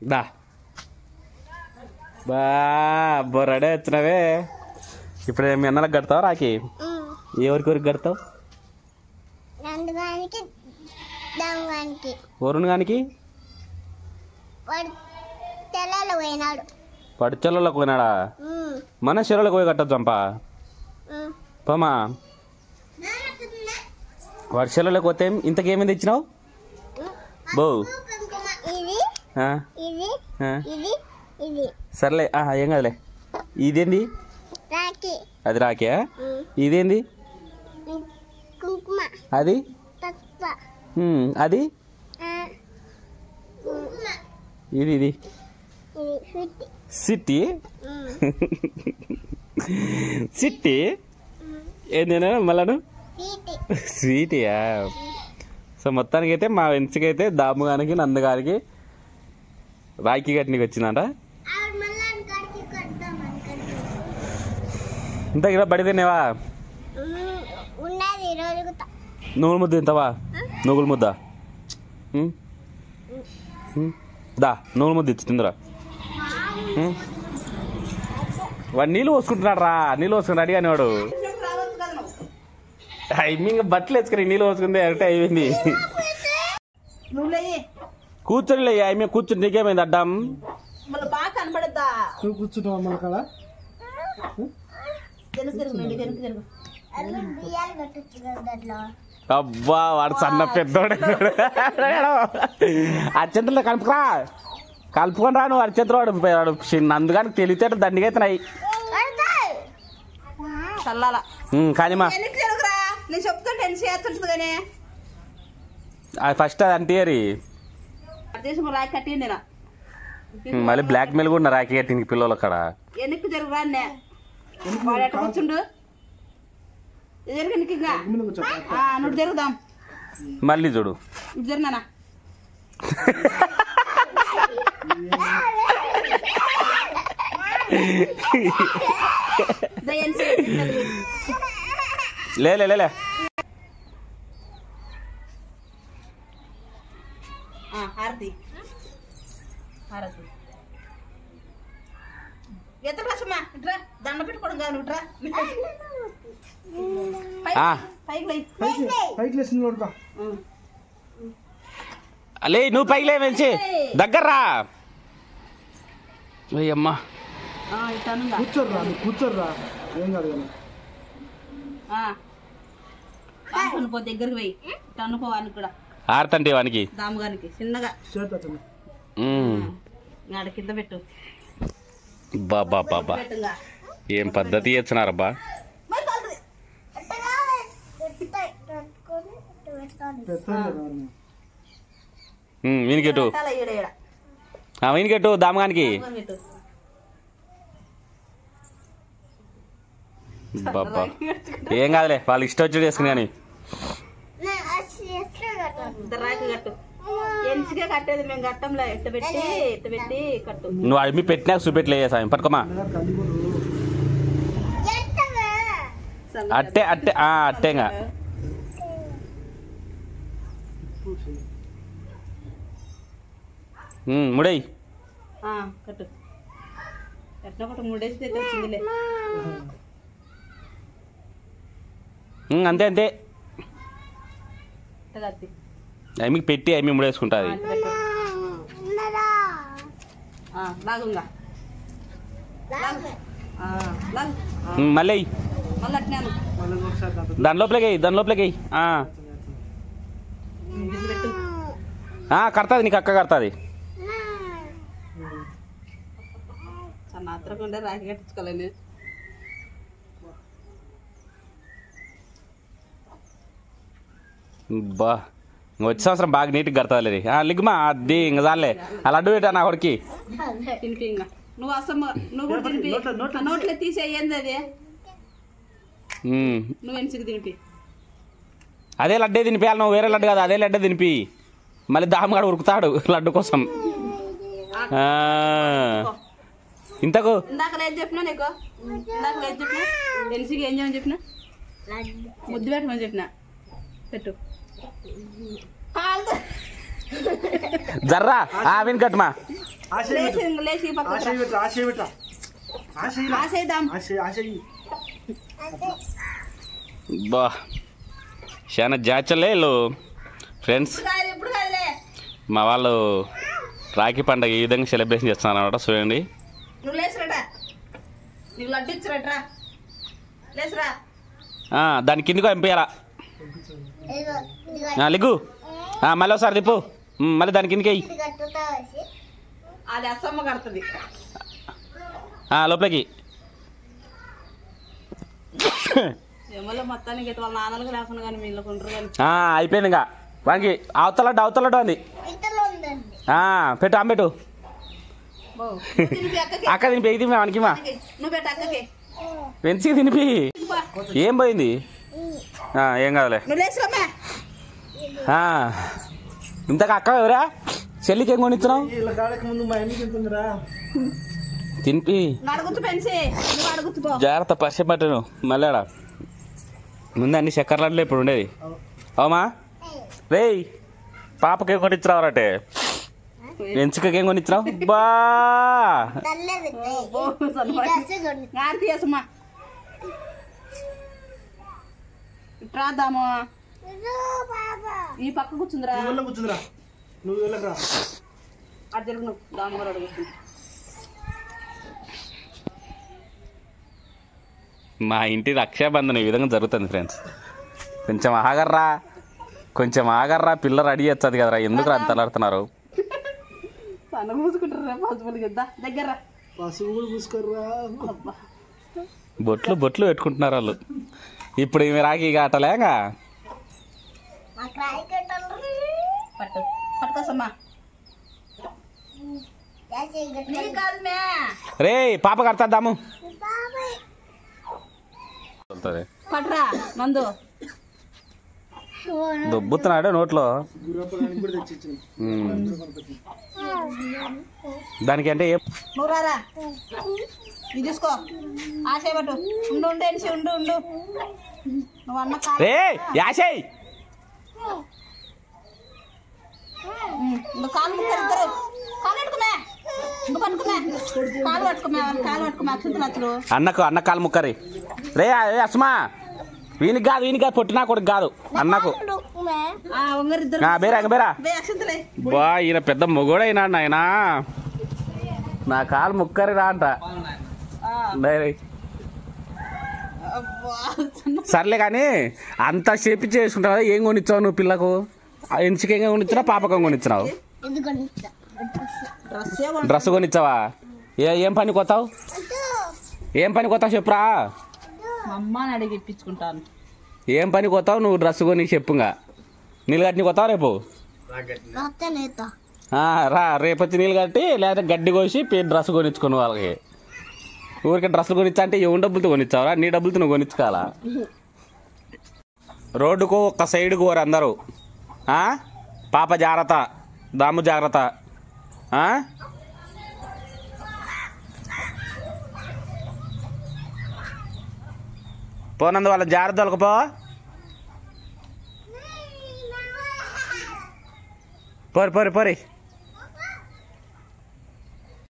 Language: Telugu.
దా బా రెడీ వచ్చినవే. ఇప్పుడు మీ అన్నలకు కడతావు రాకి? ఎవరికి కడతావు? వరుణ్ గానికి పడిచెల్లకు పోయినాడా? మన చెరువులకు పోయి కట్టచ్చు చంపా పమా. వాడి చెరువులకు పోతే ఇంతకేమైంది ఇచ్చినావు బో? సర్లే ఏం కదలే. ఇదేంది? అది రాకే. ఇదేంది? అది అది ఇది ఇది సిట్టి సిట్టి ఏంది మళ్ళాను స్వీటియా? సో మొత్తానికి అయితే మా వెన్స్కి దాముగానికి నందుగారికి రాఖీ కట్టినకి వచ్చిందంట. ఇంత ఇలా బడి తినేవా? నువ్వుల ముద్ద తింటావా? నువ్వుల ముద్ద దా నువ్వుల ముద్ద ఇచ్చి తిందురా. వాడు నీళ్ళు పోసుకుంటున్నాడు రా. నీళ్ళు పోసుకుని అడిగాని వాడు ఇంకా బట్టలు వేసుకుని నీళ్ళు పోసుకుంది అంటే అయిపోయింది. కూర్చొని ఆమె కూర్చుని నీకేమైంది అడ్డం? కూర్చుంటావా? అబ్బా వాడు సన్న పెద్దోడు. అర్చంతలో కలుపుకురా, కలుపుకొని రా నువ్వు. అర్చంతలో వాడు నందుగానికి తెలివితేట దండిగైతున్నాయి. కానీమా ఫస్ట్ అది అంటే మళ్ళీ బ్లాక్ మెయిల్ కూడా రాఖీ కట్టింది పిల్లలు అక్కడ. మళ్ళీ చూడు లే దండ పెట్టుకోవడం అలే నువ్వు పైకి లేచి దగ్గర రా. అమ్మా కూర్చోర్రా ఏం కాదు. దగ్గరికి పోయి టన్నుకోవానికి కూడా ఆడుతంటే వానికి దాముగానికి చిన్నగా కింద పెట్టు. బాబా బాబా ఏం పద్ధతి చేస్తున్నారబ్బా. వీనికెట్టు వీనికెట్టు దామగానికి. బాబా ఏం కాదులే వాళ్ళు ఇష్టం వచ్చి చేసుకుని. కానీ నువ్వు అవి పెట్టినాక చూపెట్టలే సాయం పట్టుకోమా. అట్టే అట్టే అట్టేగా ముడేయి అంతే అంతే మీకు పెట్టి అమ్మి ముడేసుకుంటుంది. మళ్ళీ దాని లోపలికి కడతాది నీకు అక్క కడతాది. రాఖీ కట్టించుకోలేను. బా వచ్చే సంవత్సరం బాగా నీట్గా కడతాది. లిగ్మా అది ఇంక చాలే అలా అడ్డు పెట్టా నా కొడుకి. నువ్వు అసలు నువ్వు నోట్లో తీసేయంది అది. నువ్వు ఎన్సికి తినిపి అదే లడ్డే తినిపియాలి. నువ్వు వేరే లడ్డు కాదు అదే లడ్డే తినిపి. మళ్ళీ దామగాడు ఉరుకుతాడు లడ్డు కోసం. ఇంతకు ఇందాక లేదు చెప్పినా నీకు. ఇందాక లేదు చెప్పినా ఎన్సికి ఏం చేయమని చెప్పిన ముద్దు పెట్టమని చెప్పిన. పెట్టు జర్రా విని కట్టుమా బా చాలా జాచలే వీళ్ళు ఫ్రెండ్స్. మా వాళ్ళు రాఖీ పండుగ ఈ విధంగా సెలబ్రేషన్ చేస్తున్నారు అన్నమాట. చూడండి దాని కిందికి పంపించాలా లిగ్గు మళ్ళీ ఒకసారి తిప్పు మళ్ళీ దాని కిందికి లోపలికి అయిపోయింది ఇంకా వానికి అవతలడ్డు అంది పెట్టు పెట్టు అక్క తినిపి తినిపి వానికి మా పెంచి తినిపి ఏం పోయింది ఏం కాదులే ఇంతకు అక్క ఎవరా చెల్లికి ఏం కొనిస్తున్నావు తినిపి జాగ్రత్త పరిచయం పట్టను మళ్ళాడా ముందు అన్ని చక్కర్లాంటిలో ఇప్పుడు ఉండేది అవుమా రే పాపకి ఏం కొనిచ్చినావరటే ఎంచుకకి ఏం కొనిచ్చినావు బా రాదాము ఈ పక్క కూర్చుందిరా అర్జును దాము కూడా అడుగుతుంది. మా ఇంటి రక్షాబంధనం ఈ విధంగా జరుగుతుంది ఫ్రెండ్స్. కొంచెం ఆగర్రా పిల్ల రెడీ చేస్తుంది కదరా, ఎందుకు అంత అలాడుతున్నారు? బొట్లు పెట్టుకుంటున్నారు వాళ్ళు. ఇప్పుడు ఈమె రాఖీ కాటలేగా రే పాప కడతాము దొబ్బుతున్నాడు నోట్లో. దానికి అంటే తీసుకో ఆశయపట్టు ఉండు నువ్వు అన్న రే యాశయ్ కాలు ముక్కరు అన్న కాలు ముక్కరి రే అస్మా వీనికి కాదు పొట్టినా కొడుకు కాదు అన్నకు బేరా బా ఈయన పెద్ద మొగోడైనా ఆయన నా కాలు ముక్కరి రా అంట. సర్లే కానీ అంత సేపు చేసుకుంటావు కదా, ఏం కొనిచ్చావు నువ్వు పిల్లకు? ఎంచుకు ఏం కొనిచ్చినావు? పాపకం కొనిచ్చినావు? డ్రెస్ కొనిచ్చావా? ఏం పని కొత్తావు? చెప్పురా. అమ్మని అడిగి ఇప్పించుకుంటాను. ఏం పని కొత్తావు నువ్వు? డ్రెస్ కొని చెప్పుగా. నీళ్ళు కట్టి కొత్తావు రేపు? రా రేపు వచ్చి నీళ్ళు కట్టి లేదా గడ్డి కోసి డ్రెస్ కొనిచ్చుకుని వాళ్ళకి. ఊరికి డ్రెస్సులు కొనిచ్చా అంటే ఎవరి డబ్బులతో కొనిచ్చావరా? నీ డబ్బులతో నువ్వు కొనిచ్చుకోవాలా? రోడ్డుకు ఒక్క సైడ్ కోరు అందరూ. పాప జాగ్రత్త, దాము జాగ్రత్త. పోనందు వాళ్ళ జాగ్రత్త వాళ్ళకు పోరి